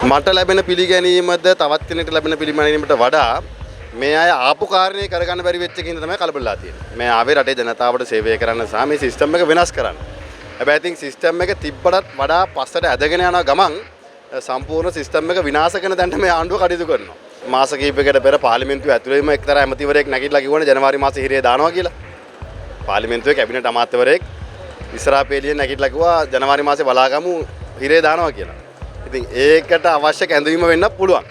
මට ලැබෙන පිළිගැනීමද තවත් කෙනෙකුට ලැබෙන පිළිගැනීමට වඩා මේ අය ආපු කාරණේ කරගන්න බැරි වෙච්ච කින්ද තමයි කලබලලා තියෙන්නේ. මේ ආවේ රටේ ජනතාවට සේවය කරන්න සහ මේ සිස්ටම් එක වෙනස් කරන්න. හැබැයි I think සිස්ටම් එක තිබ්බටත් වඩා පස්සට ඇදගෙන යන ගමන් සම්පූර්ණ සිස්ටම් එක විනාශ කරන තැනට මේ ආණ්ඩුව කටයුතු කරනවා. මාස කිහිපයකට පෙර පාර්ලිමේන්තුවේ ඇතුළේම එක්තරා ඇමතිවරයෙක් නැගිටලා කිව්වනේ ජනවාරි මාසේ හිරේ දානවා කියලා. පාර්ලිමේන්තුවේ කැබිනට් අමාත්‍යවරයෙක් ඉස්රාපේලියෙන් නැගිටලා කිව්වා ජනවාරි මාසේ බලාගමු හිරේ දානවා කියලා. ඉතින් ඒකට අවශ්‍ය කැඳවීම වෙන්න පුළුවන්.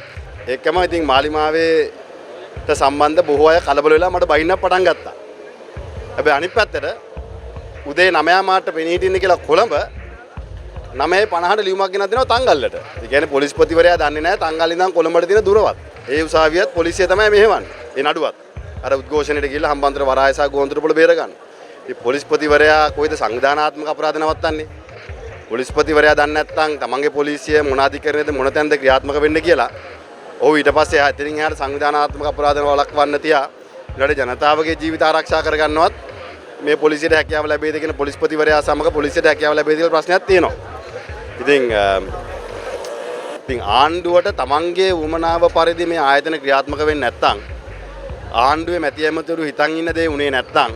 ඒකම ඉතින් මාලිමාවේට සම්බන්ධ බොහෝ අය කලබල වෙලා මට බයින්න පටන් ගත්තා. හැබැයි අනිත් පැත්තට උදේ 9 මාට පෙනී හිටින්න කියලා කොළඹ 9:50ට ලියුමක් ගෙනත් දෙනවා තංගල්ලට. ඒ කියන්නේ පොලිස්පතිවරයා දන්නේ නැහැ තංගල් ඉඳන් කොළඹට තියෙන දුරවත්. ඒ උසාවියත් පොලිසිය තමයි මෙහෙවන්නේ. ඒ නඩුවත්. අර උද්ඝෝෂණයට ගිහිල්ලා හම්බන්තොට වරාය සහ ගෝන්තරපොළ බේර ගන්න. මේ පොලිස්පතිවරයා කොයිද සංවිධානාත්මක අපරාධ නවත්තන්නේ? පොලිස්පතිවරයා දන්නේ නැත්නම් තමන්ගේ පොලිසිය මොන අධිකරණයද මොන තැනද ක්‍රියාත්මක වෙන්නේ කියලා. ඔව් ඊට පස්සේ එතනින් එහාට සංවිධානාත්මක අපරාධන වළක්වන්න තියා ඊළඟට ජනතාවගේ ජීවිත ආරක්ෂා කරගන්නවත් මේ පොලිසියට හැකියාව ලැබෙයිද කියන පොලිස්පතිවරයා සමග පොලිසියට හැකියාව ලැබෙයිද කියලා ප්‍රශ්නයක් තියෙනවා. ඉතින් ආණ්ඩුවට තමන්ගේ වුමනාව පරිදි මේ ආයතන ක්‍රියාත්මක වෙන්නේ නැත්නම් ආණ්ඩුවේ මැති ඇමතිවරු හිතන් ඉන්න දේ උනේ නැත්නම්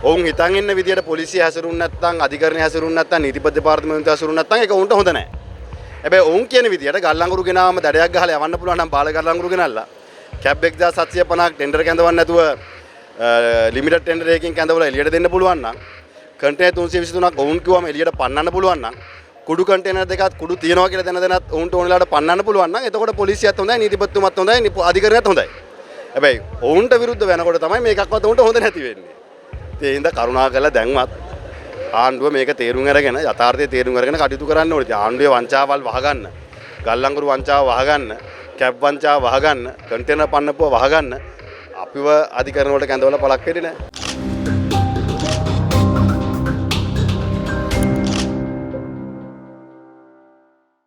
ඔවුන් හිතන් ඉන්න විදියට පොලිසිය හැසිරුන්නේ නැත්නම් අධිකරණය හැසිරුන්නේ නැත්නම් නීතිපති දෙපාර්තමේන්තුව හැසිරුන්නේ නැත්නම් ඒක උන්ට හොඳ නැහැ. හැබැයි ඔවුන් කියන විදියට ගල්ලංගුරු ගෙනාවම දඩයක් ගහලා යවන්න පුළුවන් නම් බාල ගල්ලංගුරු ගෙනල්ලා කැබ් 1750ක් ටෙන්ඩර් කැඳවන්න නැතුව ලිමිටඩ් ටෙන්ඩර් එකකින් කැඳවලා එළියට දෙන්න පුළුවන් නම් කන්ටේනර් 323ක් ඔවුන් කිව්වම එළියට පන්නන්න පුළුවන් නම් කුඩු කන්ටේනර් දෙකත් කුඩු තියනවා කියලා දැනදැනත් ඔවුන්ට ඕන වෙලාවට පන්නන්න පුළුවන් නම් එතකොට පොලිසියත් හොඳයි නීතිපතිතුමත් හොඳයි අධිකරණයත් හොඳයි. හැබැයි ඔවුන්ට විරුද්ධ වෙනකොට තමයි මේකක්වත් ඔවුන්ට හොඳ නැති වෙන්නේ. ඒ හින්දා කරුණාකරලා දැන්වත් ආණ්ඩුව මේක තේරුම් අරගෙන යථාර්ථයේ තේරුම් අරගෙන කටයුතු කරන්න ඕනේ. ආණ්ඩුවේ වංචාවල් වහගන්න, ගල්ලංගුරු වංචාව වහගන්න, කැබ් වංචාව වහගන්න, කන්ටේනර් පන්නපුව වහගන්න අපිව අධිකරණ වලට කැඳවලා පළක් වෙන්නේ නැහැ.